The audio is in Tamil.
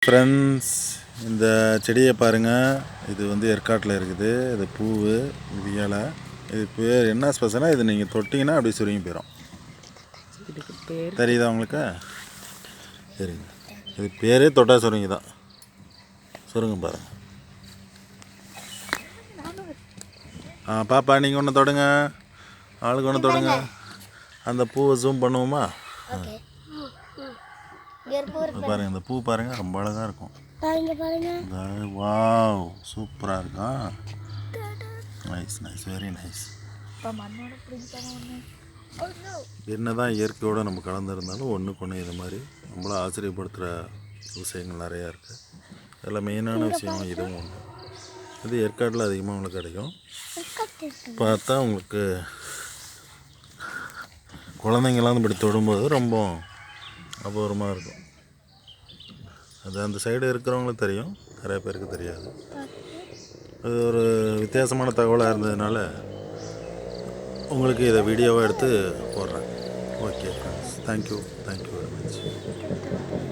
ஃப்ரெண்ட்ஸ், இந்த செடியை பாருங்கள். இது வந்து ஏற்காட்டில் இருக்குது. இது பூவு, இது இலை. இது பேர் என்ன ஸ்பெஷலாக, இது நீங்கள் தொட்டிங்கன்னா அப்படியே சுருங்கி போயிடும். தெரியுதா உங்களுக்கு? சரிங்க, இது பேரே தொட்டா சுருங்கி தான். சுருங்க பாருங்கள். பாப்பா நீங்கள் ஒன்று தொடுங்க, ஆளுக்கு ஒன்று தொடுங்க. அந்த பூவை ஜூம் பண்ணுவோமா? பாருங்க, இந்த பூ பாருங்க, ரொம்ப அழகா இருக்கும். வாவ், சூப்பரா இருக்கா. Nice nice, very nice. என்னதான் இயற்கையோடு நம்ம கலந்துருந்தாலும் ஒன்றுக்கு ஒன்று இது மாதிரி நம்மள ஆச்சரியப்படுத்துகிற விஷயங்கள் நிறையா இருக்குது. அதில் மெயினான விஷயம் இதுவும் ஒன்று. இது ஏற்காட்டில் அதிகமாக உங்களுக்கு கிடைக்கும். பார்த்தா உங்களுக்கு குழந்தைங்களாம் இப்படி தொடும்போது ரொம்ப அபூர்வமாக இருக்கும். அது அந்த சைடு இருக்கிறவங்களுக்கு தெரியும், நிறைய பேருக்கு தெரியாது. அது ஒரு வித்தியாசமான தகவலாக இருந்ததுனால உங்களுக்கு இதை வீடியோவாக எடுத்து போடுறேன். Okay friends, thank you very much.